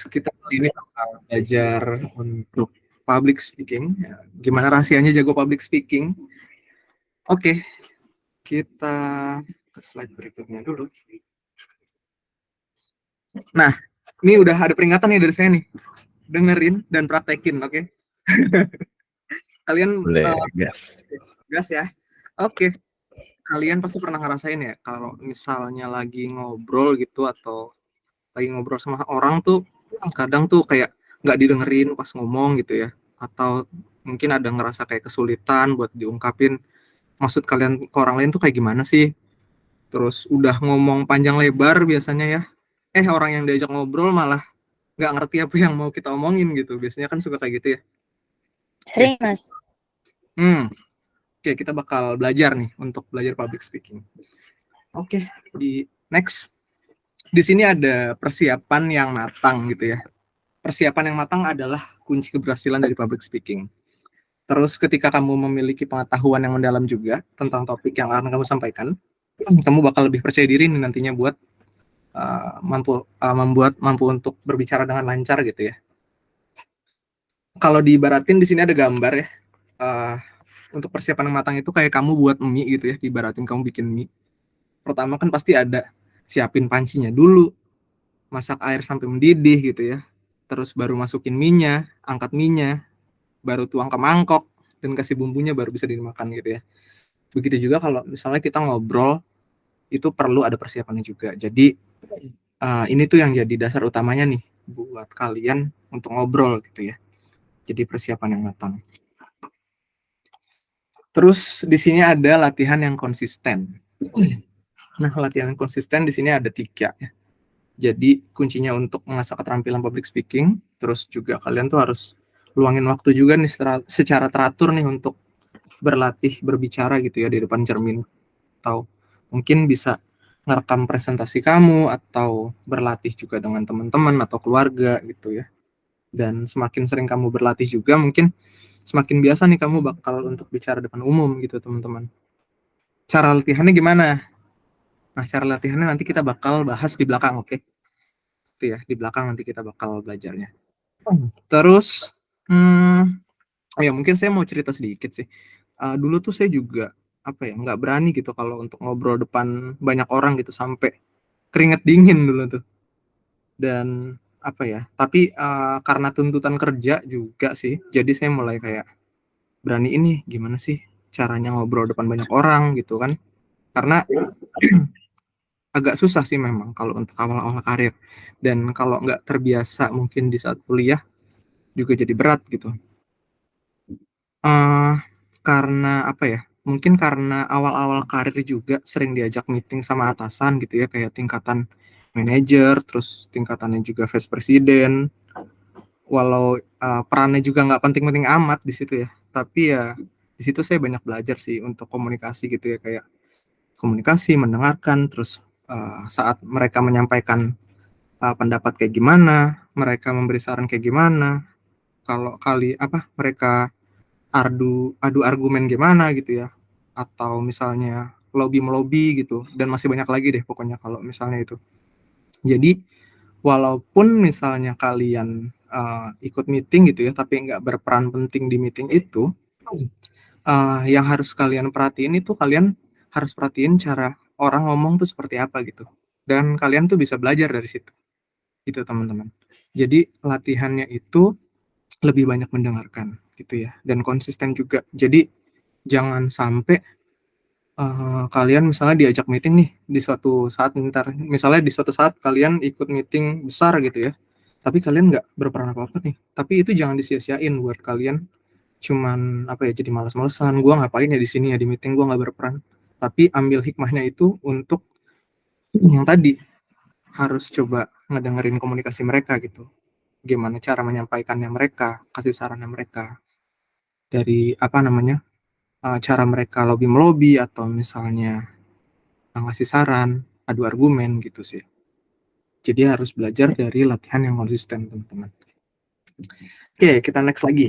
kita kali ini bakal belajar untuk public speaking. Ya, gimana rahasianya jago public speaking? Oke, kita ke slide berikutnya dulu. Nah, ini udah ada peringatan nih dari saya nih. Dengerin dan praktekin, oke? Kalian gas ya. Oke. Kalian pasti pernah ngerasain ya kalau misalnya lagi ngobrol gitu atau lagi ngobrol sama orang tuh kadang tuh kayak nggak didengerin pas ngomong gitu ya, atau mungkin ada ngerasa kayak kesulitan buat diungkapin maksud kalian ke orang lain tuh kayak gimana sih, terus udah ngomong panjang lebar biasanya ya, orang yang diajak ngobrol malah nggak ngerti apa yang mau kita omongin gitu, biasanya kan suka kayak gitu ya. Sering, Mas. Oke, kita bakal belajar nih untuk belajar public speaking. Oke, di next. Di sini ada persiapan yang matang gitu ya. Persiapan yang matang adalah kunci keberhasilan dari public speaking. Terus ketika kamu memiliki pengetahuan yang mendalam juga tentang topik yang akan kamu sampaikan, kamu bakal lebih percaya diri nih nantinya buat mampu untuk berbicara dengan lancar gitu ya. Kalau diibaratin di sini ada gambar ya. Untuk persiapan yang matang itu kayak kamu buat mie gitu ya, diibaratin kamu bikin mie. Pertama kan pasti ada siapin pancinya dulu, masak air sampai mendidih gitu ya. Terus baru masukin mie-nya, angkat mie-nya, baru tuang ke mangkok dan kasih bumbunya baru bisa dimakan gitu ya. Begitu juga kalau misalnya kita ngobrol, itu perlu ada persiapannya juga. Jadi ini tuh yang jadi dasar utamanya nih buat kalian untuk ngobrol gitu ya. Jadi persiapan yang matang. Terus di sini ada latihan yang konsisten. Nah, latihan yang konsisten di sini ada 3 ya. Jadi kuncinya untuk mengasah keterampilan public speaking, terus juga kalian tuh harus luangin waktu juga nih secara teratur nih untuk berlatih berbicara gitu ya di depan cermin, atau mungkin bisa ngerekam presentasi kamu, atau berlatih juga dengan teman-teman atau keluarga gitu ya. Dan semakin sering kamu berlatih juga, mungkin semakin biasa nih kamu bakal untuk bicara depan umum gitu teman-teman. Cara latihannya gimana? Nah, cara latihannya nanti kita bakal bahas di belakang, oke? Itu ya, di belakang nanti kita bakal belajarnya. Terus, ya mungkin saya mau cerita sedikit sih. Dulu tuh saya juga nggak berani gitu kalau untuk ngobrol depan banyak orang gitu, sampai keringet dingin dulu tuh. Dan tapi karena tuntutan kerja juga sih, jadi saya mulai kayak berani ini gimana sih caranya ngobrol depan banyak orang gitu kan. Karena agak susah sih memang kalau untuk awal-awal karir, dan kalau nggak terbiasa mungkin di saat kuliah juga jadi berat gitu. Karena mungkin karena awal-awal karir juga sering diajak meeting sama atasan gitu ya, kayak tingkatan manajer, terus tingkatannya juga vice presiden. Walau perannya juga nggak penting-penting amat di situ ya, tapi ya di situ saya banyak belajar sih untuk komunikasi gitu ya, kayak komunikasi, mendengarkan, terus saat mereka menyampaikan pendapat kayak gimana, mereka memberi saran kayak gimana, kalau mereka adu argumen gimana gitu ya, atau misalnya melobi gitu, dan masih banyak lagi deh pokoknya kalau misalnya itu. Jadi walaupun misalnya kalian ikut meeting gitu ya, tapi nggak berperan penting di meeting itu, yang harus kalian perhatiin itu kalian harus perhatiin cara orang ngomong tuh seperti apa gitu, dan kalian tuh bisa belajar dari situ gitu teman-teman. Jadi latihannya itu lebih banyak mendengarkan gitu ya, dan konsisten juga. Jadi jangan sampai kalian misalnya diajak meeting nih di suatu saat, misalnya di suatu saat kalian ikut meeting besar gitu ya, tapi kalian nggak berperan apa-apa nih, tapi itu jangan disia-siain buat kalian cuman jadi malas-malesan, gue ngapain ya di sini ya, di meeting gue nggak berperan. Tapi ambil hikmahnya itu untuk yang tadi, harus coba ngedengerin komunikasi mereka gitu, gimana cara menyampaikannya mereka, kasih sarannya mereka, dari cara mereka melobi atau misalnya ngasih saran, adu argumen gitu sih. Jadi harus belajar dari latihan yang konsisten teman-teman. Oke, kita next lagi.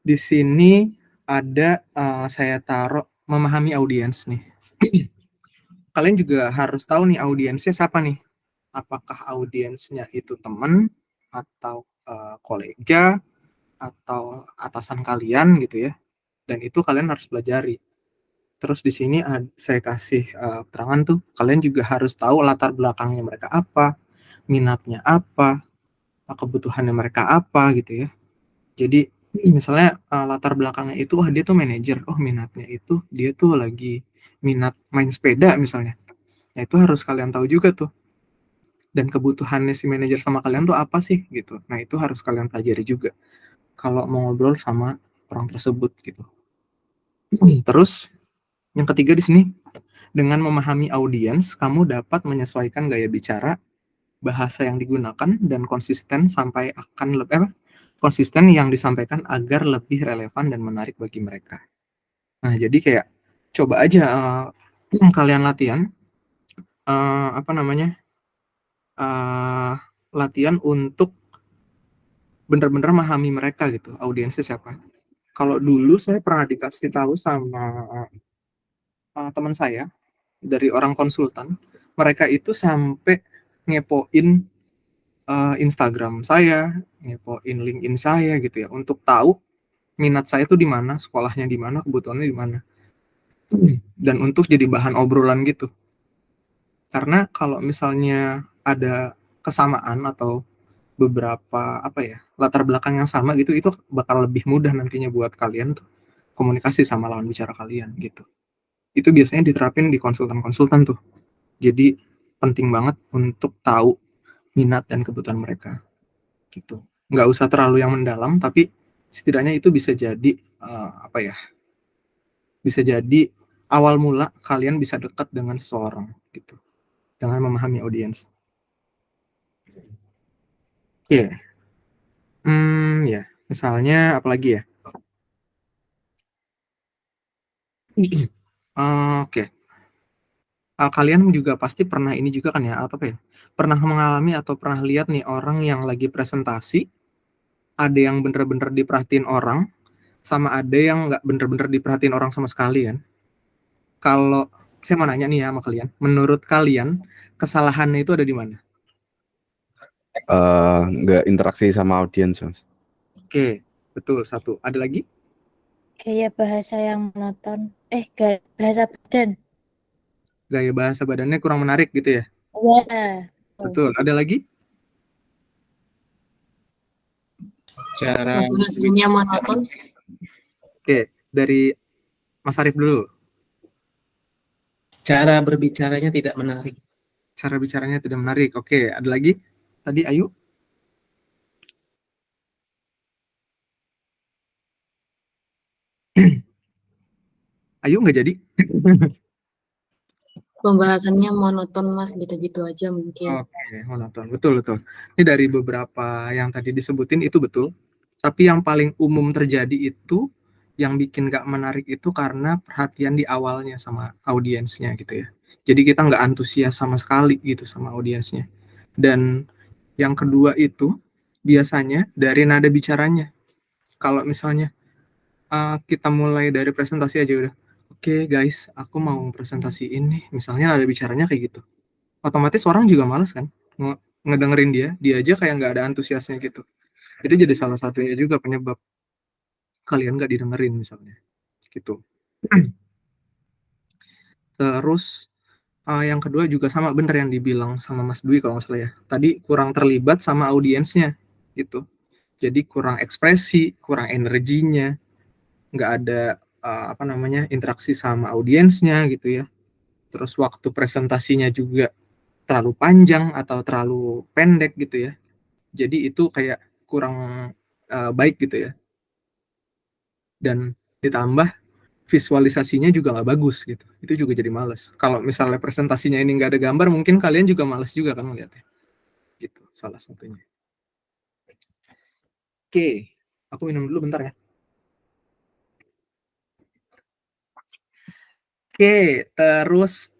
Di sini ada saya taruh memahami audiens nih. Kalian juga harus tahu nih audiensnya siapa nih. Apakah audiensnya itu teman, atau kolega atau atasan kalian gitu ya, dan itu kalian harus pelajari. Terus di sini saya kasih keterangan tuh, kalian juga harus tahu latar belakangnya mereka apa, minatnya apa, kebutuhannya mereka apa gitu ya. Jadi misalnya latar belakangnya itu, dia tuh manajer, minatnya itu dia tuh lagi minat main sepeda misalnya. Nah itu harus kalian tahu juga tuh. Dan kebutuhannya si manajer sama kalian tuh apa sih gitu. Nah itu harus kalian pelajari juga kalau mau ngobrol sama orang tersebut gitu. Terus yang ketiga di sini, dengan memahami audiens, kamu dapat menyesuaikan gaya bicara, bahasa yang digunakan, dan konsisten yang disampaikan agar lebih relevan dan menarik bagi mereka. Nah, jadi kayak coba aja kalian latihan latihan untuk benar-benar memahami mereka gitu, audiensnya siapa. Kalau dulu saya pernah dikasih tahu sama teman saya dari orang konsultan, mereka itu sampai ngepoin Instagram saya, ngepoin LinkedIn saya gitu ya, untuk tahu minat saya tuh di mana, sekolahnya di mana, kebutuhannya di mana. Dan untuk jadi bahan obrolan gitu. Karena kalau misalnya ada kesamaan atau beberapa latar belakang yang sama gitu, itu bakal lebih mudah nantinya buat kalian tuh komunikasi sama lawan bicara kalian gitu. Itu biasanya diterapin di konsultan-konsultan tuh. Jadi penting banget untuk tahu minat dan kebutuhan mereka gitu. Nggak usah terlalu yang mendalam, tapi setidaknya itu bisa jadi bisa jadi awal mula kalian bisa dekat dengan seseorang gitu, dengan memahami audiens. Oke. Ya, misalnya apalagi ya? Oke. Kalian juga pasti pernah ini juga kan ya, pernah mengalami atau pernah lihat nih orang yang lagi presentasi, ada yang bener-bener diperhatiin orang, sama ada yang nggak bener-bener diperhatiin orang sama sekali kan. Kalau saya mau nanya nih ya sama kalian, menurut kalian kesalahannya itu ada di mana? Nggak interaksi sama audiens, Mas. Oke, betul, satu. Ada lagi? Gaya bahasa yang monoton. Gaya bahasa badan. Gaya bahasa badannya kurang menarik gitu ya? Ya. Betul. Ada lagi? Cara bahasanya monoton. Oke, dari Mas Arif dulu. Cara berbicaranya tidak menarik. Cara bicaranya tidak menarik. Oke, ada lagi? Tadi Ayu? Ayu nggak jadi? Pembahasannya monoton, Mas, gitu-gitu aja mungkin. Oke, monoton. Betul. Ini dari beberapa yang tadi disebutin itu betul. Tapi yang paling umum terjadi itu, yang bikin nggak menarik itu karena perhatian di awalnya sama audiensnya gitu ya. Jadi kita nggak antusias sama sekali gitu sama audiensnya. Dan yang kedua itu biasanya dari nada bicaranya. Kalau misalnya kita mulai dari presentasi aja udah, oke guys, aku mau presentasi ini, misalnya nada bicaranya kayak gitu, otomatis orang juga males kan ngedengerin dia aja kayak nggak ada antusiasnya gitu. Itu jadi salah satunya juga penyebab kalian nggak didengerin misalnya gitu. Terus yang kedua juga sama bener yang dibilang sama Mas Dwi kalau nggak salah ya, tadi kurang terlibat sama audiensnya gitu. Jadi kurang ekspresi, kurang energinya, nggak ada interaksi sama audiensnya gitu ya. Terus waktu presentasinya juga terlalu panjang atau terlalu pendek gitu ya. Jadi itu kayak kurang baik gitu ya. Dan ditambah visualisasinya juga nggak bagus gitu. Itu juga jadi males. Kalau misalnya presentasinya ini nggak ada gambar, mungkin kalian juga males juga kan melihatnya. Gitu, salah satunya. Oke, aku minum dulu bentar ya. Oke, terus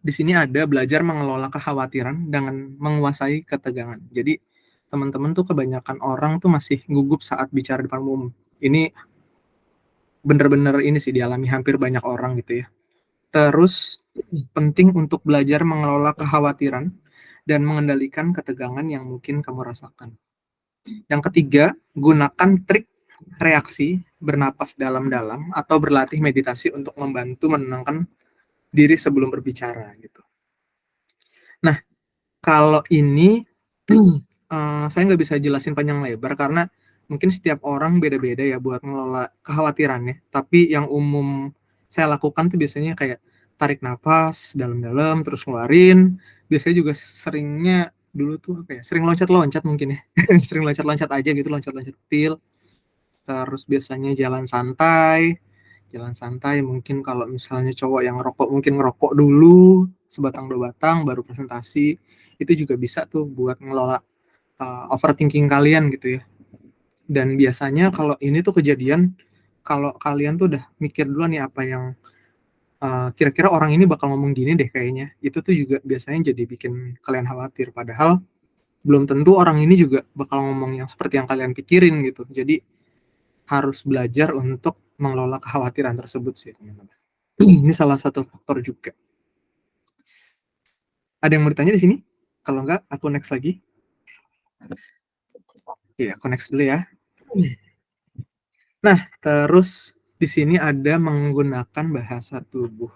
di sini ada belajar mengelola kekhawatiran dengan menguasai ketegangan. Jadi teman-teman tuh kebanyakan orang tuh masih gugup saat bicara depan umum. Ini bener-bener ini sih dialami hampir banyak orang gitu ya. Terus penting untuk belajar mengelola kekhawatiran dan mengendalikan ketegangan yang mungkin kamu rasakan. Yang ketiga, gunakan trik reaksi, bernapas dalam-dalam, atau berlatih meditasi untuk membantu menenangkan diri sebelum berbicara gitu. Nah, kalau ini saya nggak bisa jelasin panjang lebar karena mungkin setiap orang beda-beda ya buat ngelola kekhawatirannya. Tapi yang umum saya lakukan tuh biasanya kayak tarik nafas dalam-dalam terus ngeluarin. Biasanya juga seringnya dulu tuh apa ya? Sering loncat-loncat mungkin ya. Sering loncat-loncat aja gitu, loncat-loncat kecil. Terus biasanya jalan santai mungkin kalau misalnya cowok yang ngerokok mungkin ngerokok dulu sebatang dua batang baru presentasi. Itu juga bisa tuh buat ngelola overthinking kalian gitu ya. Dan biasanya kalau ini tuh kejadian kalau kalian tuh udah mikir dulu nih apa yang kira-kira orang ini bakal ngomong gini deh kayaknya. Itu tuh juga biasanya jadi bikin kalian khawatir. Padahal belum tentu orang ini juga bakal ngomong yang seperti yang kalian pikirin gitu. Jadi harus belajar untuk mengelola kekhawatiran tersebut sih teman-teman. Ini salah satu faktor juga. Ada yang mau ditanya di sini? Kalau enggak, aku next lagi. Oke, aku next dulu ya. Nah, terus di sini ada menggunakan bahasa tubuh.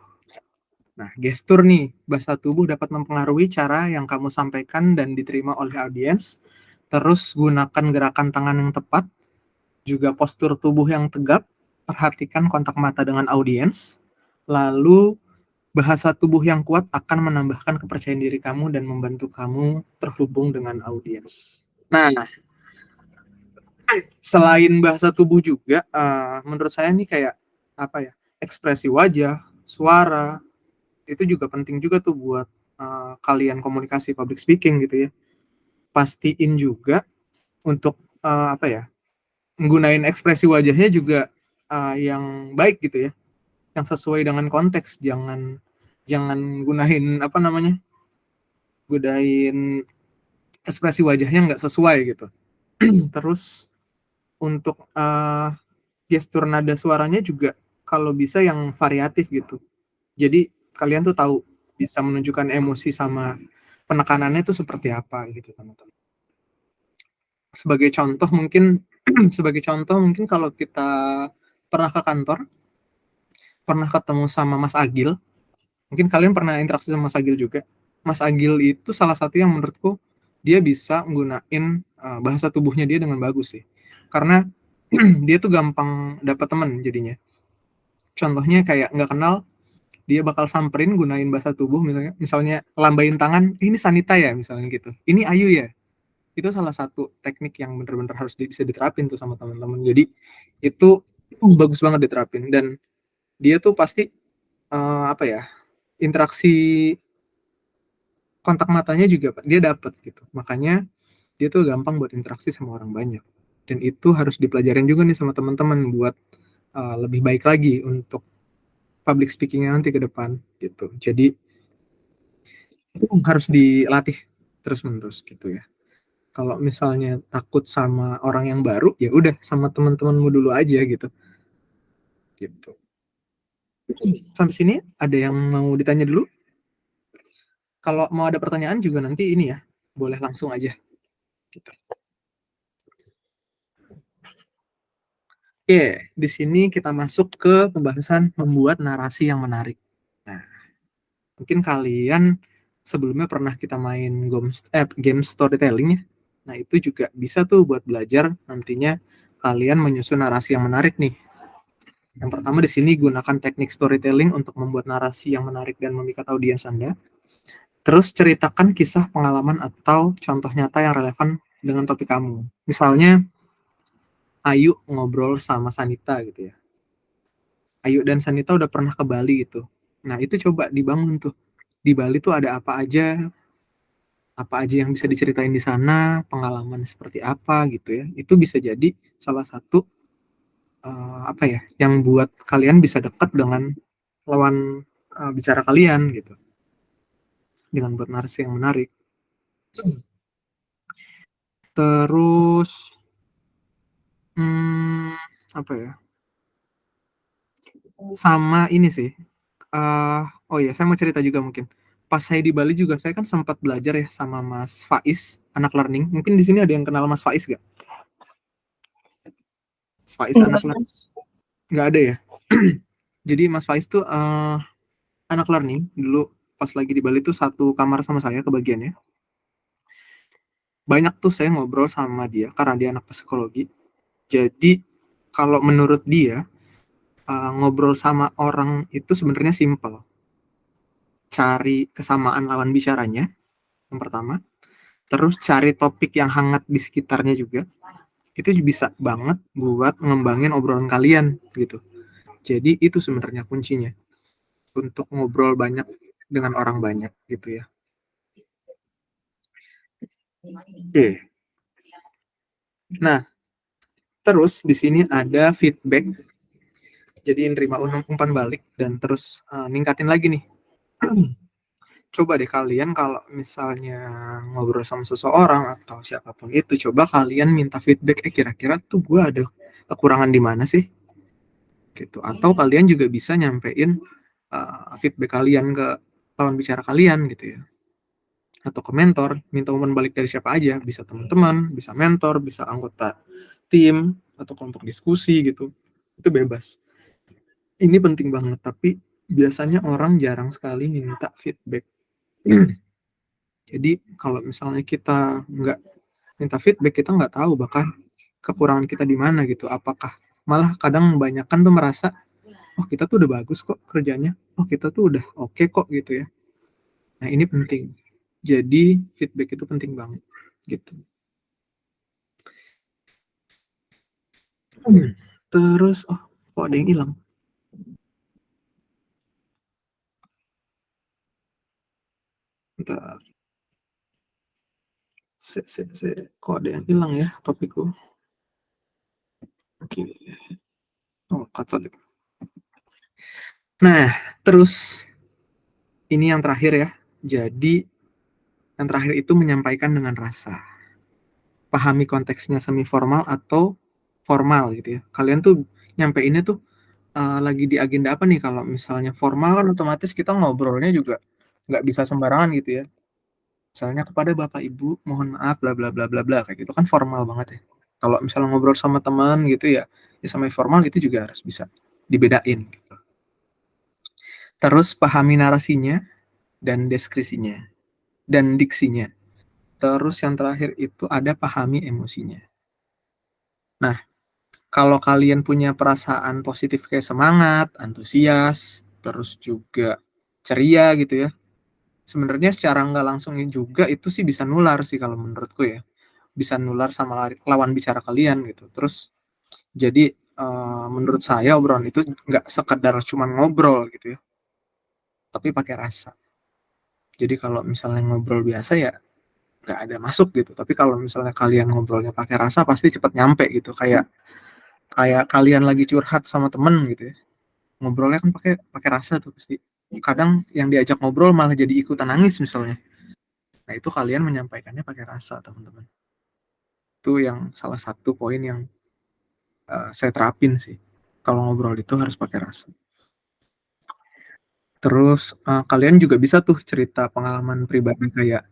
Nah, gestur nih, bahasa tubuh dapat mempengaruhi cara yang kamu sampaikan dan diterima oleh audiens. Terus gunakan gerakan tangan yang tepat, juga postur tubuh yang tegap, perhatikan kontak mata dengan audiens, lalu bahasa tubuh yang kuat akan menambahkan kepercayaan diri kamu dan membantu kamu terhubung dengan audiens. Nah, selain bahasa tubuh juga, menurut saya nih kayak apa ya, ekspresi wajah, suara, itu juga penting juga tuh buat kalian komunikasi public speaking gitu ya. Pastiin juga untuk apa ya, nggunain ekspresi wajahnya juga yang baik gitu ya, yang sesuai dengan konteks, jangan gunain apa namanya, gunain ekspresi wajahnya nggak sesuai gitu. Terus untuk gestur nada suaranya juga kalau bisa yang variatif gitu. Jadi kalian tuh tahu bisa menunjukkan emosi sama penekanannya itu seperti apa gitu teman-teman. Sebagai contoh mungkin kalau kita pernah ke kantor, pernah ketemu sama Mas Agil, mungkin kalian pernah interaksi sama Mas Agil juga. Mas Agil itu salah satu yang menurutku dia bisa menggunakan bahasa tubuhnya dia dengan bagus sih. Karena dia tuh gampang dapat teman jadinya. Contohnya kayak nggak kenal, dia bakal samperin gunain bahasa tubuh misalnya lambain tangan, ini Sanita ya misalnya gitu. Ini Ayu ya. Itu salah satu teknik yang bener-bener harus bisa diterapin tuh sama teman-teman. Jadi itu bagus banget diterapin dan dia tuh pasti apa ya, interaksi kontak matanya juga dia dapat gitu. Makanya dia tuh gampang buat interaksi sama orang banyak. Dan itu harus dipelajarin juga nih sama teman-teman buat lebih baik lagi untuk public speaking-nya nanti ke depan gitu. Jadi harus dilatih terus-menerus gitu ya. Kalau misalnya takut sama orang yang baru, ya udah sama teman-temanmu dulu aja gitu. Gitu. Sampai sini ada yang mau ditanya dulu? Kalau mau ada pertanyaan juga nanti ini ya, boleh langsung aja. Gitu. Oke, di sini kita masuk ke pembahasan membuat narasi yang menarik. Nah, mungkin kalian sebelumnya pernah kita main game storytelling ya. Nah, itu juga bisa tuh buat belajar nantinya kalian menyusun narasi yang menarik nih. Yang pertama di sini gunakan teknik storytelling untuk membuat narasi yang menarik dan memikat audiens Anda. Terus ceritakan kisah pengalaman atau contoh nyata yang relevan dengan topik kamu. Misalnya Ayu ngobrol sama Sanita gitu ya. Ayu dan Sanita udah pernah ke Bali gitu. Nah, itu coba dibangun tuh. Di Bali tuh ada apa aja yang bisa diceritain di sana, pengalaman seperti apa gitu ya. Itu bisa jadi salah satu apa ya, yang buat kalian bisa dekat dengan lawan bicara kalian gitu. Dengan buat narasi yang menarik. Terus apa ya? Sama ini sih. Oh ya, saya mau cerita juga mungkin. pas saya di Bali juga saya kan sempat belajar ya sama Mas Faiz, anak learning. Mungkin di sini ada yang kenal Mas Faiz gak? Mas Faiz Enggak, anak learning? Mas. Nggak ada ya? Jadi Mas Faiz tuh anak learning dulu pas lagi di Bali tuh satu kamar sama saya kebagiannya. Banyak tuh saya ngobrol sama dia karena dia anak psikologi. Jadi kalau menurut dia ngobrol sama orang itu sebenarnya simple. Cari kesamaan lawan bicaranya yang pertama. Terus cari topik yang hangat di sekitarnya juga. Itu bisa banget buat ngembangin obrolan kalian gitu. Jadi itu sebenarnya kuncinya untuk ngobrol banyak dengan orang banyak gitu ya. Oke. Nah, terus di sini ada feedback. Jadi nerima umpan balik dan terus ningkatin lagi nih. Coba deh kalian kalau misalnya ngobrol sama seseorang atau siapapun itu, coba kalian minta feedback, kira-kira tuh gue ada kekurangan di mana sih? Gitu. Atau kalian juga bisa nyampein feedback kalian ke lawan bicara kalian gitu ya. Atau ke mentor, minta umpan balik dari siapa aja, bisa teman-teman, bisa mentor, bisa anggota tim atau kelompok diskusi gitu. Itu bebas. Ini penting banget, tapi biasanya orang jarang sekali minta feedback. Jadi kalau misalnya kita nggak minta feedback, kita nggak tahu bahkan kekurangan kita di mana gitu. Apakah malah kadang kebanyakan tuh merasa, oh kita tuh udah bagus kok kerjanya, oh kita tuh udah oke kok gitu ya. Nah ini penting. Jadi feedback itu penting banget gitu. Terus, oh kok ada yang hilang? Bentar. Kok ada yang hilang ya topikku? Oke. Oh, kacau. Nah, terus ini yang terakhir ya. Jadi yang terakhir itu menyampaikan dengan rasa. Pahami konteksnya semi formal atau formal gitu ya. Kalian tuh nyampeinnya tuh lagi di agenda apa nih? Kalau misalnya formal kan otomatis kita ngobrolnya juga nggak bisa sembarangan gitu ya. Misalnya kepada Bapak Ibu, mohon maaf bla bla bla bla bla kayak gitu kan formal banget ya. Kalau misalnya ngobrol sama teman gitu ya, ya semi formal itu juga harus bisa dibedain gitu. Terus pahami narasinya dan deskripsinya dan diksinya. Terus yang terakhir itu ada pahami emosinya. Nah, kalau kalian punya perasaan positif kayak semangat, antusias, terus juga ceria gitu ya, sebenarnya secara nggak langsung juga itu sih bisa nular sih kalau menurutku ya. Bisa nular sama lawan bicara kalian gitu. Terus jadi menurut saya obrolan itu nggak sekedar cuma ngobrol gitu ya, tapi pakai rasa. Jadi kalau misalnya ngobrol biasa ya nggak ada masuk gitu. Tapi kalau misalnya kalian ngobrolnya pakai rasa pasti cepet nyampe gitu. Kayak kayak kalian lagi curhat sama temen gitu ya. Ngobrolnya kan pakai pakai rasa tuh pasti. Kadang yang diajak ngobrol malah jadi ikutan nangis misalnya. Nah itu kalian menyampaikannya pakai rasa teman-teman. Itu yang salah satu poin yang saya terapin sih. Kalau ngobrol itu harus pakai rasa. Terus kalian juga bisa tuh cerita pengalaman pribadi kayak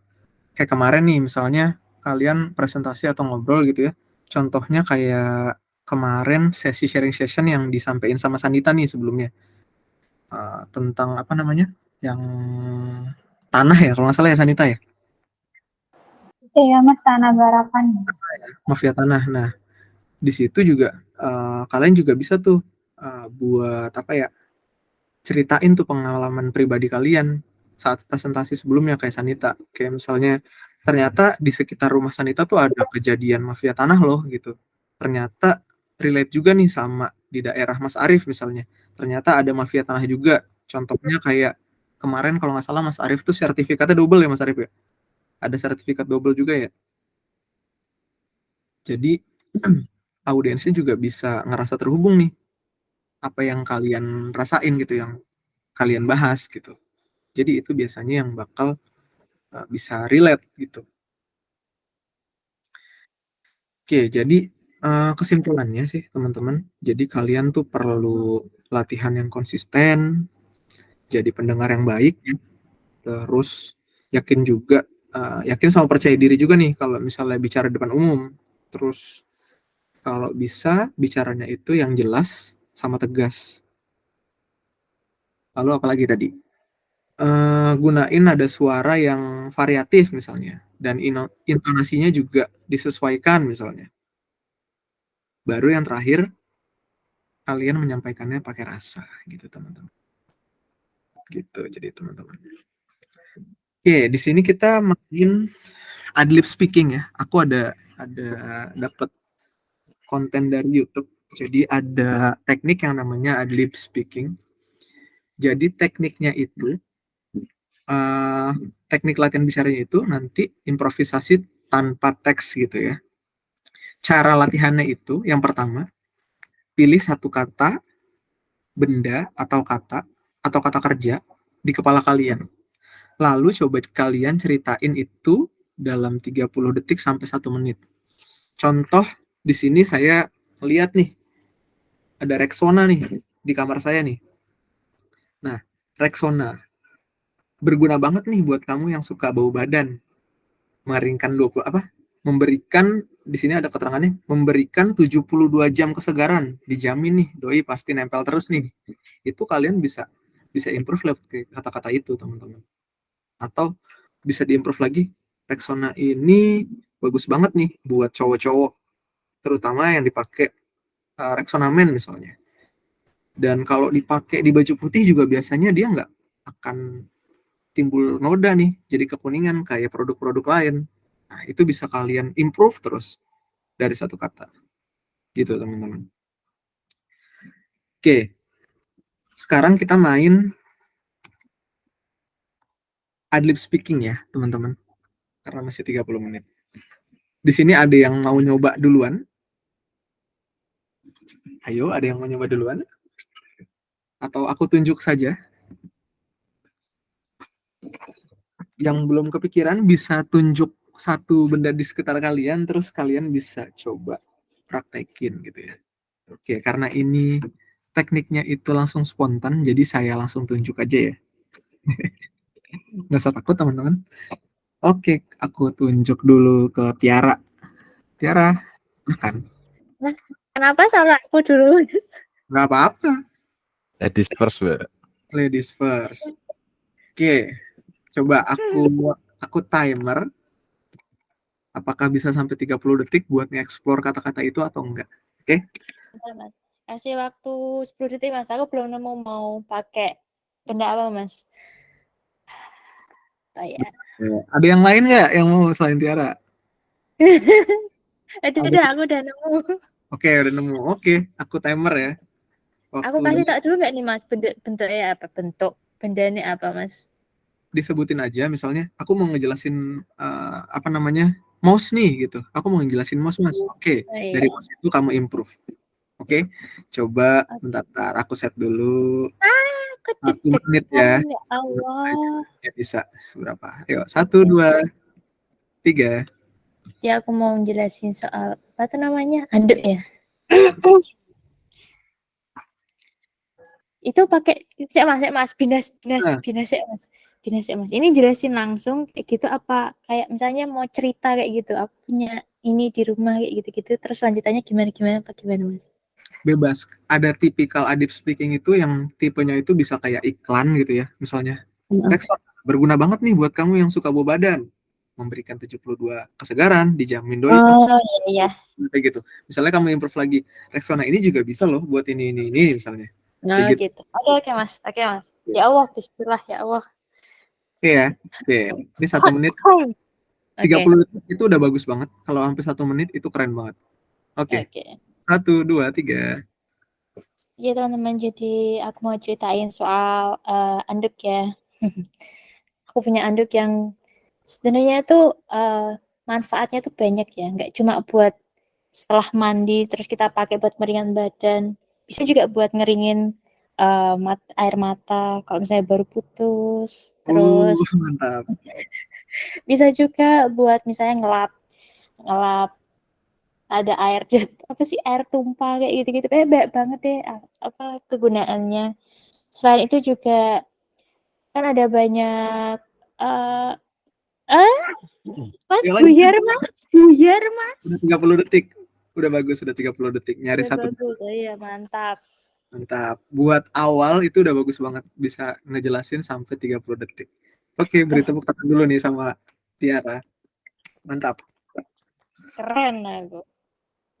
kemarin nih misalnya kalian presentasi atau ngobrol gitu ya. Contohnya kayak kemarin sesi sharing session yang disampaikan sama Sanita nih sebelumnya. Tentang apa namanya? Yang tanah ya kalau nggak salah ya Sanita ya. Iya Mas, tanah garapan. Mafia tanah. Nah, di situ juga kalian juga bisa tuh buat apa ya? Ceritain tuh pengalaman pribadi kalian saat presentasi sebelumnya kayak Sanita. Kayak misalnya ternyata di sekitar rumah Sanita tuh ada kejadian mafia tanah loh gitu. Ternyata relate juga nih sama di daerah Mas Arief misalnya. Ternyata ada mafia tanah juga. Contohnya kayak kemarin kalau nggak salah Mas Arief tuh sertifikatnya double ya Mas Arief ya. Ada sertifikat double juga ya. Jadi audiensnya juga bisa ngerasa terhubung nih apa yang kalian rasain gitu, yang kalian bahas gitu. Jadi itu biasanya yang bakal bisa relate gitu. Oke, jadi kesimpulannya sih teman-teman, jadi kalian tuh perlu latihan yang konsisten, jadi pendengar yang baik, ya. Terus yakin sama percaya diri juga nih kalau misalnya bicara depan umum. Terus kalau bisa bicaranya itu yang jelas sama tegas. Lalu apalagi tadi? Gunain nada suara yang variatif misalnya, dan intonasinya juga disesuaikan misalnya. Baru yang terakhir, kalian menyampaikannya pakai rasa gitu teman-teman. Gitu jadi teman-teman. Oke, di sini kita main adlib speaking ya. Aku ada dapat konten dari YouTube. Jadi ada teknik yang namanya adlib speaking. Jadi tekniknya itu teknik latihan bicaranya itu nanti improvisasi tanpa teks gitu ya. Cara latihannya itu yang pertama, pilih satu kata, benda atau kata kerja di kepala kalian. Lalu coba kalian ceritain itu dalam 30 detik sampai 1 menit. Contoh di sini saya lihat nih ada Rexona nih di kamar saya nih. Nah, Rexona berguna banget nih buat kamu yang suka bau badan. Memberikan di sini ada keterangannya, memberikan 72 jam kesegaran, dijamin nih, doi pasti nempel terus nih. Itu kalian bisa improve lewat kata-kata itu, teman-teman. Atau bisa diimprove lagi, Rexona ini bagus banget nih buat cowok-cowok, terutama yang dipakai Rexona Men misalnya. Dan kalau dipakai di baju putih juga biasanya dia nggak akan timbul noda nih, jadi kekuningan kayak produk-produk lain. Nah, itu bisa kalian improve terus dari satu kata. Gitu, teman-teman. Oke. Sekarang kita main adlib speaking ya, teman-teman. Karena masih 30 menit. Di sini ada yang mau nyoba duluan? Ayo, ada yang mau nyoba duluan? Atau aku tunjuk saja? Yang belum kepikiran bisa tunjuk satu benda di sekitar kalian, terus kalian bisa coba praktekin gitu ya. Oke, karena ini tekniknya itu langsung spontan, jadi saya langsung tunjuk aja ya. Nggak usah takut teman-teman. Oke, aku tunjuk dulu ke Tiara. Tiara, makan. Mas, kenapa salah aku dulu? Nggak apa-apa. Ladies first, Mbak. Ladies first. Oke, coba aku timer. Apakah bisa sampai 30 detik buat nge-explore kata-kata itu atau enggak? Oke? Bentar, Mas. Kasih waktu 10 detik, Mas. Aku belum nemu mau pakai benda apa, Mas. Oh, ya. Ada yang lain nggak yang mau selain Tiara? Udah, aku udah nemu. Oke, udah nemu. Oke, aku timer ya. Aku kasih tak dulu nggak nih, Mas? Bentuknya apa? Bentuk bendanya apa, Mas? Disebutin aja, misalnya aku mau ngejelasin mouse nih gitu. Aku mau ngejelasin mouse, Mas. Oke, Oh, iya. dari mouse itu kamu improve. Oke, coba bentar, aku set dulu. Aku 1 menit ya. ya Allah. Ya bisa berapa? Ayo, 1, 2, 3. Ya, aku mau jelasin soal apa tuh namanya? Anduk ya. Itu pakai Mas, binas Mas. Ini jelasin langsung kayak gitu apa kayak misalnya mau cerita kayak gitu. Aku punya ini di rumah kayak gitu-gitu terus lanjutannya gimana Mas? Bebas. Ada tipikal adib speaking itu yang tipenya itu bisa kayak iklan gitu ya. Misalnya, Rexona berguna banget nih buat kamu yang suka bau badan. Memberikan 72 kesegaran, dijamin doi pasti. Iya. Kayak gitu. Misalnya kamu improve lagi, Rexona ini juga bisa loh buat ini misalnya. Nah, Kayak gitu. Oke, Mas. Ya Allah, bismillah ya Allah. Oke ya. Oke. Ini 1 menit. 30 detik itu udah bagus banget. Kalau sampai 1 menit itu keren banget. Oke. 1, 2, 3. Ya teman-teman, jadi aku mau ceritain soal anduk ya. Aku punya anduk yang sebenarnya itu manfaatnya tuh banyak ya, nggak cuma buat setelah mandi terus kita pakai buat meringan badan, bisa juga buat ngeringin air mata kalau misalnya baru putus, terus Mantap. bisa juga buat misalnya ngelap ada air air tumpah kayak gitu-gitu, banyak banget deh apa kegunaannya. Selain itu juga kan ada banyak Mas Ya, lanjut. buyar mas. Udah 30 detik. Udah bagus, udah 30 detik. Nyari Udah satu. bagus, oh iya mantap. Mantap. Buat awal itu udah bagus banget. Bisa ngejelasin sampai 30 detik. Oke, beri tepuk tangan dulu nih sama Tiara. Mantap. Keren aku.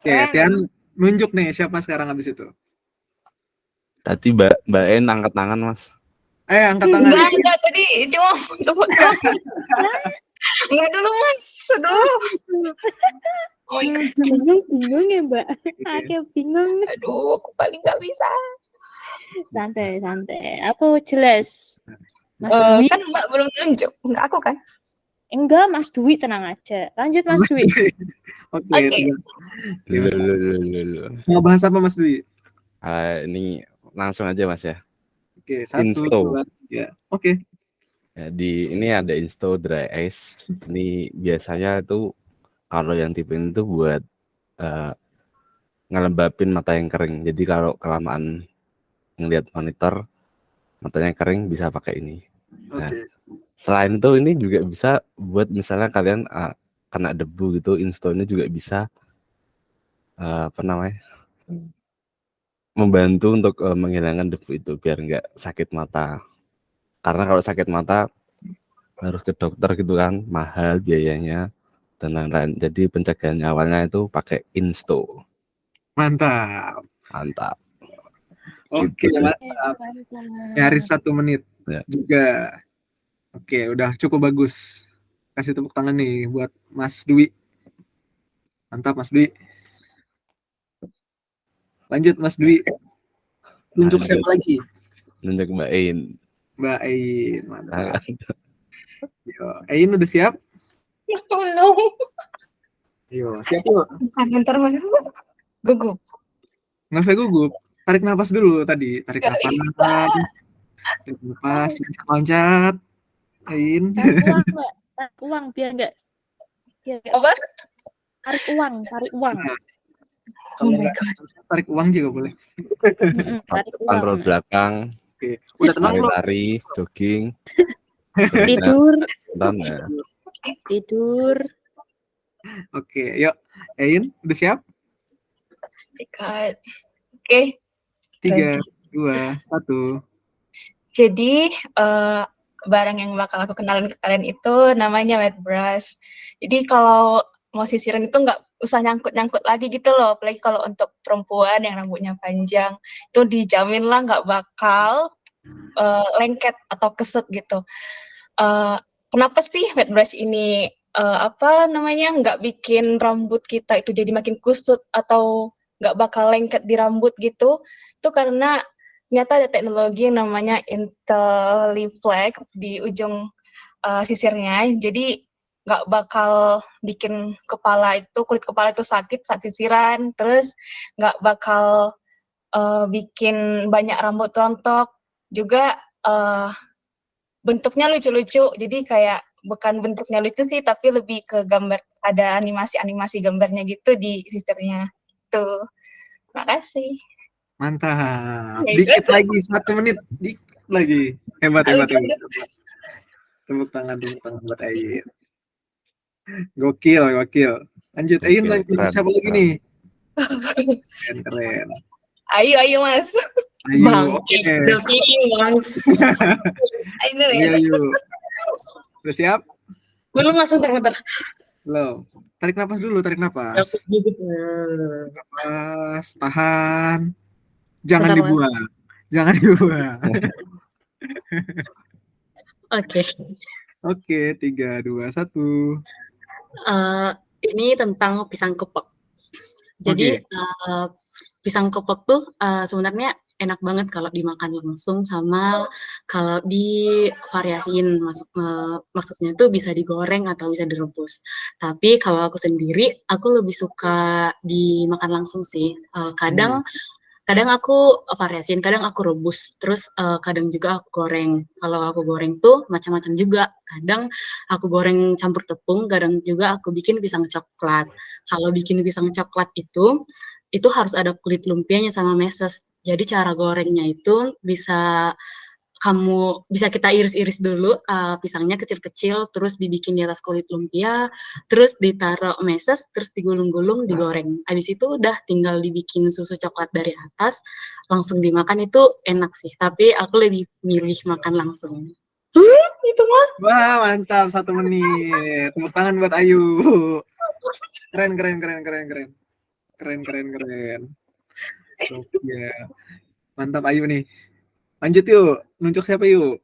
Oke, Tian nunjuk nih siapa sekarang habis itu. Tadi Mbak En angkat tangan, Mas. Angkat tangan. Enggak, tadi cuma tepuk tangan. Enggak dulu, Mas. Aduh. Oh, iya. Bingung ya Mbak. Aku bingung. Aduh, aku paling nggak bisa. Santai. Aku jelas. Mas Dwi. Kan Mbak belum nunjuk. Enggak aku kan? Enggak, Mas Dwi tenang aja. Lanjut Mas Dwi. Oke. Loh. Mau bahas apa Mas Dwi? Ini langsung aja Mas ya. Oke, 1, Insto. 2, 3. Oke. Ya, ini ada Insto Dry Ice. Ini biasanya itu kalau yang tipe itu buat ngelembapin mata yang kering. Jadi kalau kelamaan ngelihat monitor matanya kering bisa pakai ini. Nah, selain itu ini juga bisa buat misalnya kalian kena debu gitu, Insto ini juga bisa membantu untuk menghilangkan debu itu biar nggak sakit mata. Karena kalau sakit mata harus ke dokter gitu kan, mahal biayanya dan lain-lain. Jadi pencegahannya awalnya itu pakai Insto. Mantap. Oke, Gitu. mantap. Nyaris 1 menit Ya. juga. Oke, udah cukup bagus. Kasih tepuk tangan nih buat Mas Dwi. Mantap Mas Dwi. Lanjut Mas Dwi. Tunjuk siapa lagi? Nunjuk Mbak Ein. Mbak Ein. Mantap. Yo, Ein udah siap? Belum. Yo, siap yuk. Bentar, Mas. Gugup. Nggak usah gugup. Tarik nafas dulu tadi. Tarik Nggak nafas. bisa. Tarik nafas. Loncat. Ein. Tarik uang Mbak. Tarik uang biar nggak. Apa? Tarik uang. Oh my God. Tarik uang juga boleh. Tarik Kontrol uang. belakang, Oke. Udah tenang belum? lari, jogging. Tidur. Ya. Tidur. Oke, yuk. Ein, udah siap? God. Oke. 3, 2, 1. Jadi barang yang bakal aku kenalin ke kalian itu namanya wet brush. Jadi kalau mau sisiran itu nggak usah nyangkut-nyangkut lagi gitu loh. Apalagi kalau untuk perempuan yang rambutnya panjang, itu dijamin lah nggak bakal lengket atau keset gitu. Kenapa sih wet brush ini nggak bikin rambut kita itu jadi makin kusut atau nggak bakal lengket di rambut gitu? Itu karena ternyata ada teknologi yang namanya IntelliFlex di ujung sisirnya, jadi nggak bakal bikin kulit kepala itu sakit saat sisiran, terus nggak bakal bikin banyak rambut rontok, juga bentuknya lucu-lucu, jadi kayak bukan bentuknya lucu sih, tapi lebih ke gambar, ada animasi gambarnya gitu di sisirnya. Tuh, makasih. Mantap. Dikit lagi 1 menit. Dikit lagi. Hebat. Tepuk tangan buat Ein. Gokil. Lanjut Ein, siapa lagi nih? Keren. Ayo Mas. Ayo, Bangke, udah feeling Mas. Ayo. Udah siap? Belum Mas, bentar. Belum. Tarik nafas dulu, nafas, tahan. Jangan dibuang. Oke, 3, 2, 1. Ini tentang pisang kepok. Jadi pisang kepok tuh sebenarnya enak banget kalau dimakan langsung sama kalau divariasiin. Maksudnya tuh bisa digoreng atau bisa direbus. Tapi kalau aku sendiri, aku lebih suka dimakan langsung sih. Kadang aku variasiin, kadang aku rebus, terus kadang juga aku goreng. Kalau aku goreng tuh macam-macam juga. Kadang aku goreng campur tepung, kadang juga aku bikin pisang coklat. Kalau bikin pisang coklat itu harus ada kulit lumpianya sama meses. Jadi cara gorengnya itu bisa kamu bisa kita iris-iris dulu pisangnya kecil-kecil, terus dibikin di atas kulit lumpia, terus ditaruh meses, terus digulung-gulung, digoreng. Habis itu udah tinggal dibikin susu coklat dari atas, langsung dimakan. Itu enak sih, tapi aku lebih milih makan langsung. Itu Mas. Wah, mantap, 1 menit. Tepuk tangan buat Ayu. Keren. Oke. Mantap Ayu nih. Lanjut yuk. Nunjuk siapa yuk?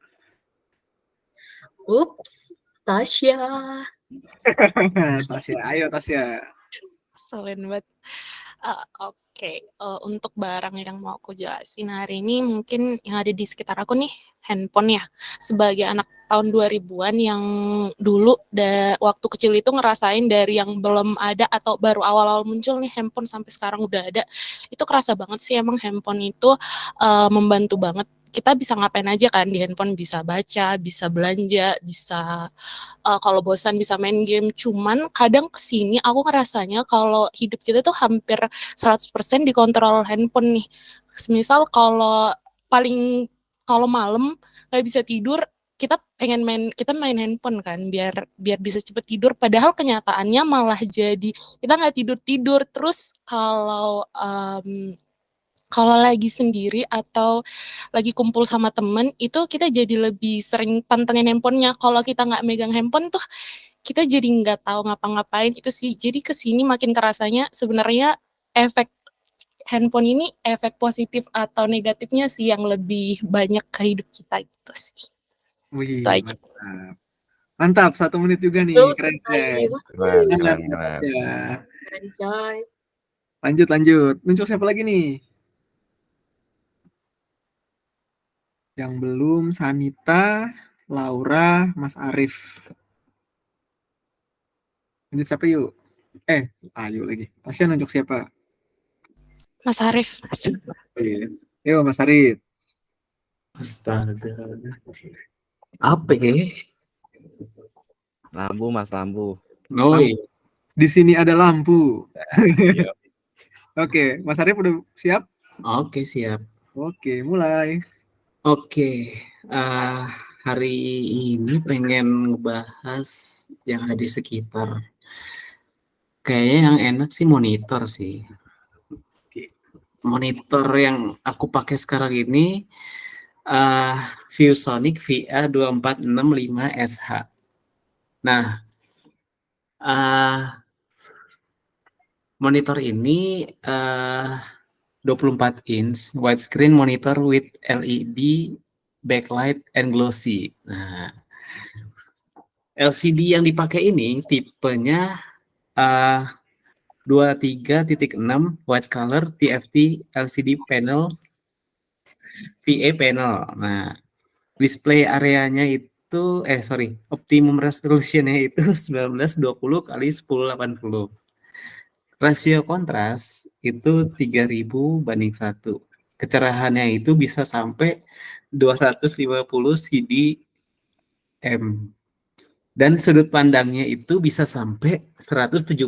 Ups, Tasya. Tasya. Ayo Tasya. Selain buat Oke, untuk barang yang mau aku jelasin hari ini mungkin yang ada di sekitar aku nih, handphone ya. Sebagai anak tahun 2000-an yang dulu waktu kecil itu ngerasain dari yang belum ada atau baru awal-awal muncul nih handphone sampai sekarang udah ada. Itu kerasa banget sih emang handphone itu membantu banget. Kita bisa ngapain aja kan di handphone, bisa baca, bisa belanja, bisa kalau bosan bisa main game. Cuman kadang kesini aku ngerasanya kalau hidup kita tuh hampir 100% dikontrol handphone nih. Misal kalau malam nggak bisa tidur, kita main handphone kan biar bisa cepet tidur. Padahal kenyataannya malah jadi kita nggak tidur. Terus kalau lagi sendiri atau lagi kumpul sama temen, itu kita jadi lebih sering pantengin handphonenya. Kalau kita nggak megang handphone tuh, kita jadi nggak tahu ngapa-ngapain. Itu sih, jadi kesini makin kerasanya sebenarnya efek handphone ini, efek positif atau negatifnya sih yang lebih banyak ke hidup kita gitu sih. Wih, Itu aja. mantap. 1 menit juga nih. Keren. Keren. Ya. Keren coy. Lanjut. Nunjuk siapa lagi nih? Yang belum, Sanita, Laura, Mas Arif. Lanjut siapa yuk? Ayu lagi. Tasya nunjuk siapa? Mas Arif. Yuk Mas Arif. Astaga. Apa ya? Lampu Mas, lampu. Oh iya. Di sini ada lampu. Iya. Oke, Mas Arif udah siap? Oke, siap. Oke, mulai. Oke, hari ini pengen ngebahas yang ada di sekitar. Kayaknya yang enak sih monitor sih. Monitor yang aku pakai sekarang ini ViewSonic VA2465SH. Nah, monitor ini 24 inch widescreen monitor with LED backlight and glossy. Nah, LCD yang dipakai ini tipenya 23.6 white color TFT LCD panel VA panel. Nah, display areanya itu optimum resolutionnya itu 1920 x 1080. Rasio kontras itu 3000 banding 1. Kecerahannya itu bisa sampai 250 cdm. Dan sudut pandangnya itu bisa sampai 178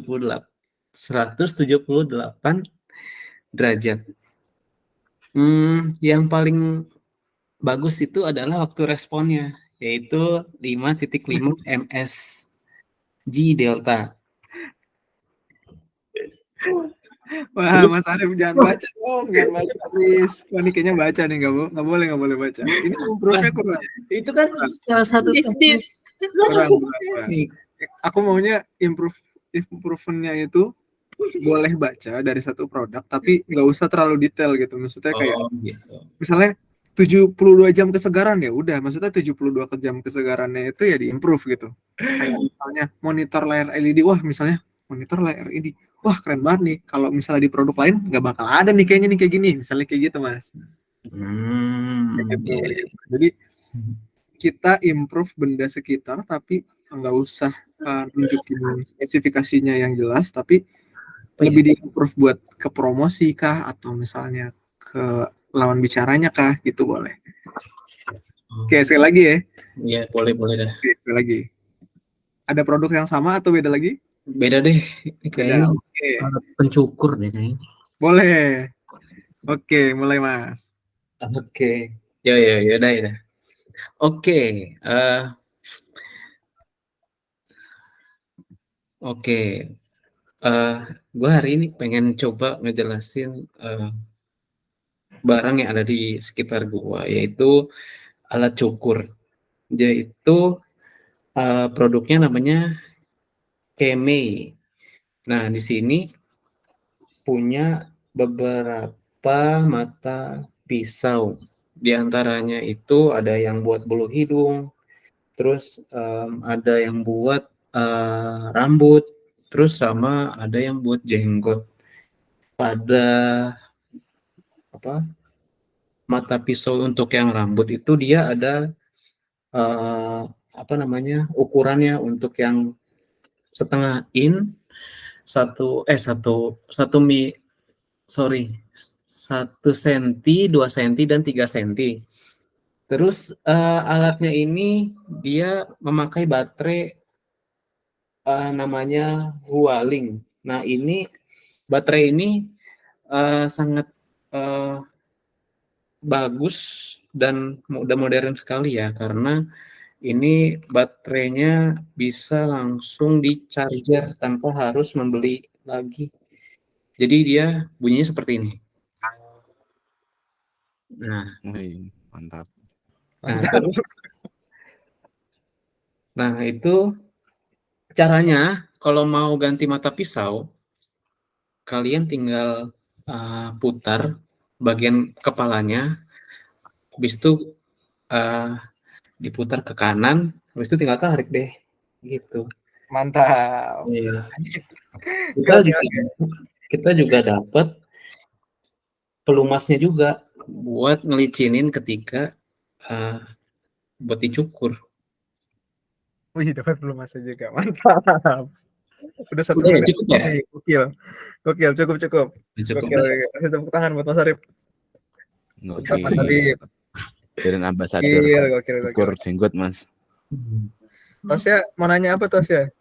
derajat. Yang paling bagus itu adalah waktu responnya, yaitu 5.5 ms/g delta. Wah, Mas Arif jangan baca dong, jangan baca please. Wah, ini kayaknya baca nih, nggak boleh baca. Ini improve-nya kurang. Itu kan salah satu Kurang. Aku maunya improvement-nya itu boleh baca dari satu produk, tapi nggak usah terlalu detail gitu. Maksudnya kayak, misalnya 72 jam kesegaran ya udah, maksudnya 72 jam kesegarannya itu ya di-improve gitu. Kayak misalnya monitor layar LED, wah misalnya monitor layar LED, wah keren banget nih. Kalau misalnya di produk lain nggak bakal ada nih kayaknya nih kayak gini, misalnya kayak gitu Mas. Kayak gitu. Jadi kita improve benda sekitar tapi nggak usah nunjukin spesifikasinya yang jelas, tapi lebih di-improve buat ke promosi kah atau misalnya ke lawan bicaranya kah gitu boleh. Oke, sekali lagi ya. Iya, boleh dah. Oke, sekali lagi. Ada produk yang sama atau beda lagi? Beda deh, kayaknya pencukur deh kayaknya. Boleh. Oke, mulai Mas. Oke. Ya, dah. Oke, oke. Gue hari ini pengen coba ngejelasin barang yang ada di sekitar gua, yaitu alat cukur. Yaitu produknya namanya Kemei. Nah, di sini punya beberapa mata pisau. Di antaranya itu ada yang buat bulu hidung, terus ada yang buat rambut, terus sama ada yang buat jenggot. Pada apa mata pisau untuk yang rambut itu dia ada apa namanya ukurannya untuk yang setengah in satu mi sorry 1 senti, 2 senti, dan 3 senti. Terus alatnya ini dia memakai baterai namanya Hualing. Nah, ini baterai ini sangat bagus dan udah modern sekali ya, karena ini baterainya bisa langsung di-charger tanpa harus membeli lagi. Jadi dia bunyinya seperti ini. Nah, Wih, mantap. terus itu caranya kalau mau ganti mata pisau, kalian tinggal putar bagian kepalanya, habis itu diputar ke kanan, habis itu tinggal tarik deh, gitu. Mantap. Iya. Oke. Kita juga dapat pelumasnya juga buat ngelicinin ketika buat dicukur. Wih, dapat pelumasnya juga. Mantap. Udah 1 Udah ya, menit. cukup ya? Nih, gokil, cukup. Cukup. Gokil. Kasih tepuk tangan buat Mas Arif. Mantap, Mas Arif. Jadi ambasador Gokil. cukur jenggot, Mas. Tasya, mau nanya apa Tasya?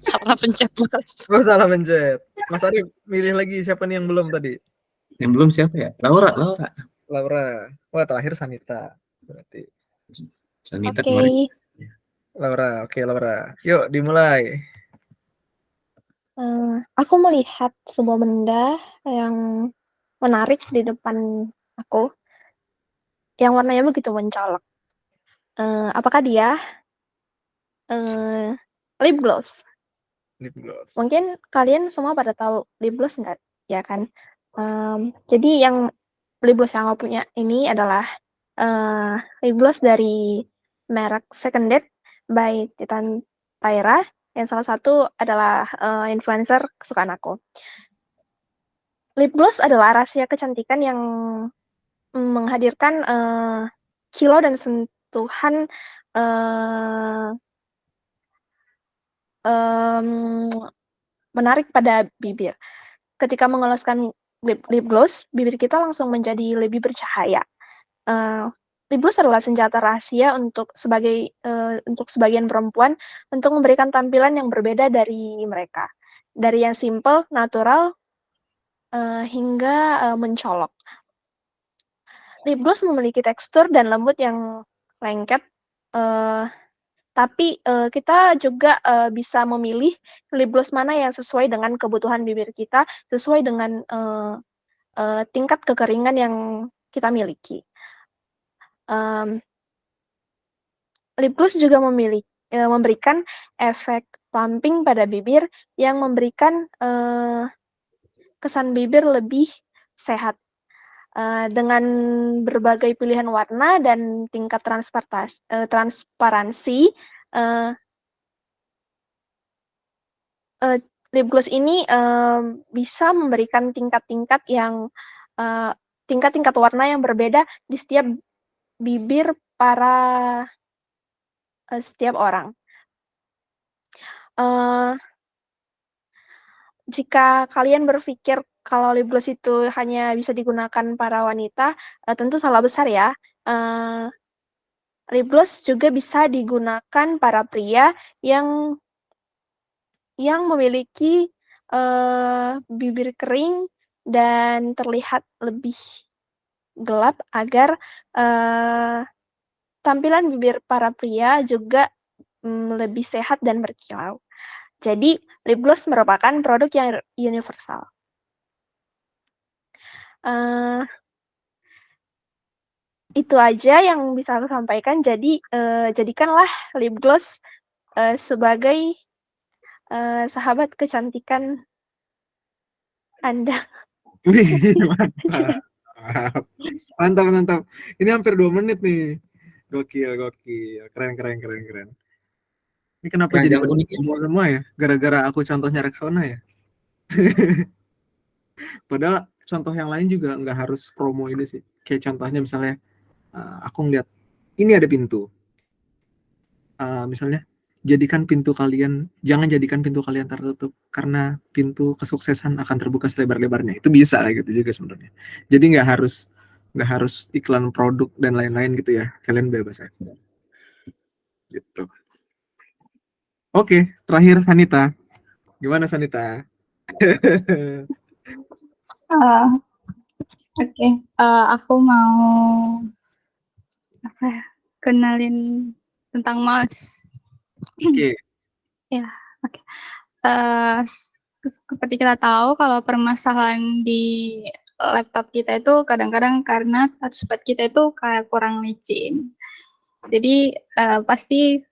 Salah pencet, Mas. Oh, salah pencet. Mas Arif, milih lagi siapa nih yang belum tadi? Yang belum siapa ya? Laura. Laura. Wah, terakhir Sanita. Berarti. Sanita Oke. kemarin. Laura, oke Laura. Yuk, dimulai. Aku melihat sebuah benda yang menarik di depan aku, yang warnanya begitu mencolok. Apakah dia lip gloss? Lip gloss. Mungkin kalian semua pada tahu lip gloss nggak? Ya kan? Jadi yang lip gloss yang aku punya ini adalah lip gloss dari merek Seconded by Titan Tyra, yang salah satu adalah influencer kesukaan aku. Lip gloss adalah rahasia kecantikan yang menghadirkan kilau dan sentuhan menarik pada bibir. Ketika mengoleskan lip gloss, bibir kita langsung menjadi lebih bercahaya. Lip gloss adalah senjata rahasia untuk sebagian perempuan untuk memberikan tampilan yang berbeda dari mereka. Dari yang simple, natural, hingga mencolok. Lip gloss memiliki tekstur dan lembut yang lengket, tapi kita juga bisa memilih lip gloss mana yang sesuai dengan kebutuhan bibir kita, sesuai dengan tingkat kekeringan yang kita miliki. Lip gloss juga memberikan efek plumping pada bibir yang memberikan kesan bibir lebih sehat. Dengan berbagai pilihan warna dan tingkat transparansi, lip gloss ini bisa memberikan tingkat-tingkat warna yang berbeda di setiap bibir setiap orang. Jika kalian berpikir kalau lip gloss itu hanya bisa digunakan para wanita, tentu salah besar ya. Lip gloss juga bisa digunakan para pria yang memiliki bibir kering dan terlihat lebih gelap agar tampilan bibir para pria juga lebih sehat dan berkilau. Jadi, lip gloss merupakan produk yang universal. Itu aja yang bisa aku sampaikan. Jadi, jadikanlah lip gloss sebagai sahabat kecantikan Anda. Wih, mantap. Mantap. Ini hampir 2 menit nih. Gokil. Keren. Ini kenapa jadi Keranjang unik ya. semua ya? Gara-gara aku contohnya Rexona ya? Padahal contoh yang lain juga nggak harus promo ini sih. Kayak contohnya misalnya aku ngeliat ini ada pintu. Misalnya jangan jadikan pintu kalian tertutup karena pintu kesuksesan akan terbuka selebar-lebarnya. Itu bisa kayak gitu juga sebenarnya. Jadi nggak harus iklan produk dan lain-lain gitu ya. Kalian bebas aja. Gitu. Oke, terakhir Sanita. Gimana Sanita? Oke, aku mau kenalin tentang mouse. Oke. Ya, oke. Seperti kita tahu kalau permasalahan di laptop kita itu kadang-kadang karena touchpad kita itu kayak kurang licin. Jadi pasti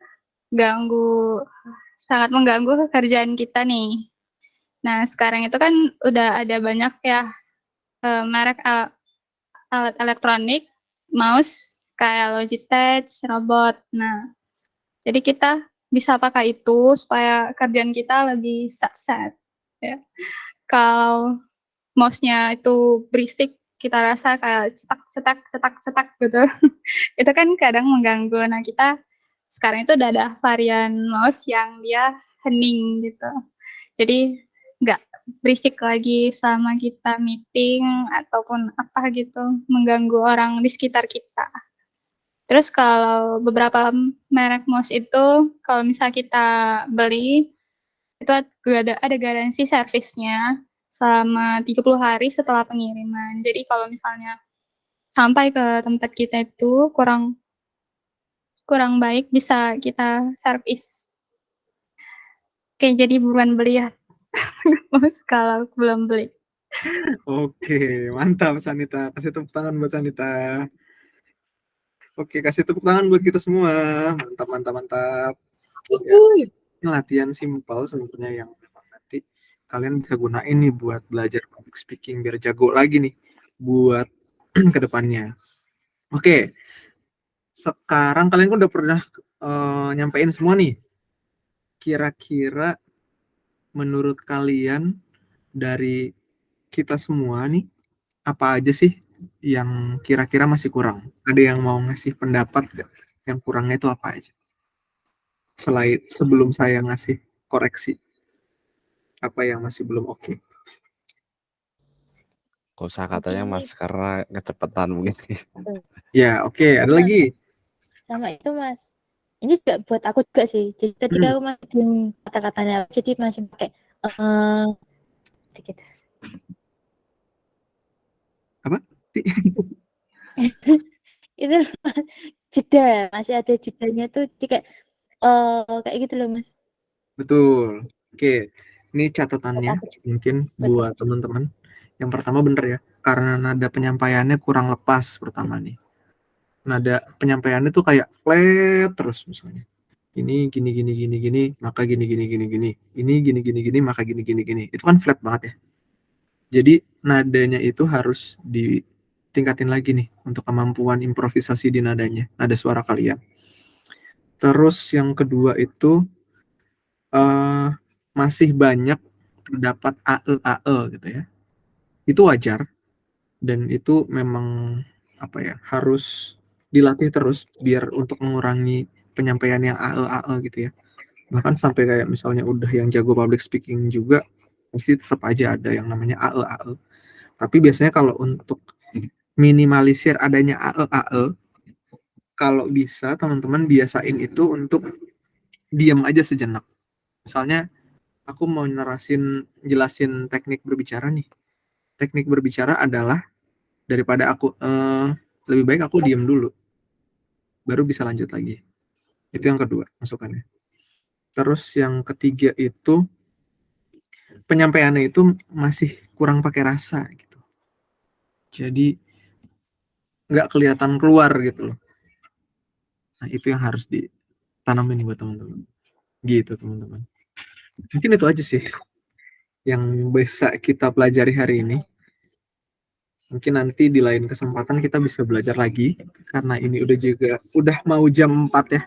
sangat mengganggu kerjaan kita nih. Nah, sekarang itu kan udah ada banyak ya merek alat elektronik, mouse kayak Logitech, robot. Nah, jadi kita bisa pakai itu supaya kerjaan kita lebih sat. Ya. Kalau mouse-nya itu berisik, kita rasa kayak cetak gitu. Itu kan kadang mengganggu. Nah, kita sekarang itu udah ada varian mouse yang dia hening gitu. Jadi nggak berisik lagi selama kita meeting ataupun apa gitu, mengganggu orang di sekitar kita. Terus kalau beberapa merek mouse itu, kalau misalnya kita beli, itu ada garansi servisnya selama 30 hari setelah pengiriman. Jadi kalau misalnya sampai ke tempat kita itu kurang baik, bisa kita servis. Oke, jadi buruan beli ya mouse kalau belum beli. Oke, mantap Sanita. Kasih tepuk tangan buat Sanita. Oke, kasih tepuk tangan buat kita semua. Mantap. Ya, ini latihan simpel sebenarnya yang nanti kalian bisa gunain nih buat belajar public speaking biar jago lagi nih buat kedepannya. Oke, sekarang kalian kan udah pernah nyampein semua nih. Kira-kira menurut kalian dari kita semua nih, apa aja sih yang kira-kira masih kurang? Ada yang mau ngasih pendapat gak? Yang kurangnya itu apa aja? Sebelum saya ngasih koreksi. Apa yang masih belum oke? Kosakatanya Mas karena kecepatan mungkin. Ya, oke. Ada lagi? Sama itu Mas. Ini juga buat aku juga sih. Jadi tadi aku masih bingung kata-katanya. Jadi masih pakai dikit. Apa? Itu jeda, masih ada jedanya tuh kayak gitu loh Mas. Betul. Oke. Ini catatannya mungkin buat teman-teman. Yang pertama bener ya, karena nada penyampaiannya kurang lepas pertama nih. Nada penyampaiannya tuh kayak flat terus misalnya. Ini gini, maka gini. Ini gini, maka gini. Itu kan flat banget ya. Jadi nadanya itu harus ditingkatin lagi nih untuk kemampuan improvisasi di nadanya, nada suara kalian. Terus yang kedua itu masih banyak terdapat AE gitu ya. Itu wajar dan itu memang harus dilatih terus biar untuk mengurangi penyampaian yang AE gitu ya. Bahkan sampai kayak misalnya udah yang jago public speaking juga pasti tetap aja ada yang namanya AE. Tapi biasanya kalau untuk minimalisir adanya AE, kalau bisa teman-teman biasain itu untuk diam aja sejenak. Misalnya aku mau jelasin teknik berbicara nih. Teknik berbicara adalah daripada aku lebih baik aku diem dulu, baru bisa lanjut lagi. Itu yang kedua masukannya. Terus yang ketiga itu penyampaiannya itu masih kurang pakai rasa gitu. Jadi nggak kelihatan keluar gitu loh. Nah itu yang harus ditanamin buat teman-teman. Gitu teman-teman. Mungkin itu aja sih yang bisa kita pelajari hari ini. Mungkin nanti di lain kesempatan kita bisa belajar lagi karena ini udah mau jam 4 ya.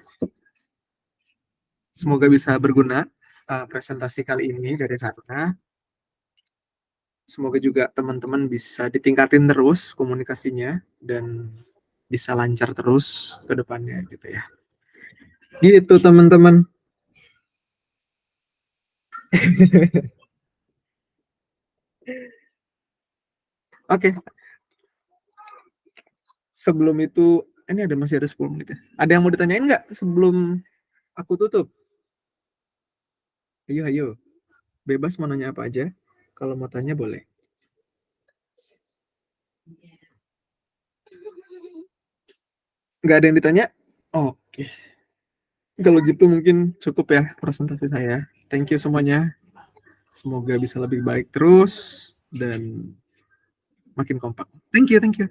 Semoga bisa berguna presentasi kali ini dari Ratna. Semoga juga teman-teman bisa ditingkatin terus komunikasinya dan bisa lancar terus ke depannya gitu ya. Gitu teman-teman. Oke. Sebelum itu, ini masih ada 10 menit ya. Ada yang mau ditanyain nggak sebelum aku tutup? Ayo. Bebas mau nanya apa aja. Kalau mau tanya boleh. Nggak ada yang ditanya? Oke. Kalau gitu mungkin cukup ya presentasi saya. Thank you semuanya. Semoga bisa lebih baik terus dan makin kompak. Thank you. Thank you.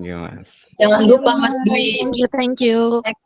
Iya, Mas. Jangan lupa Mas Dwi. Thank you. Next.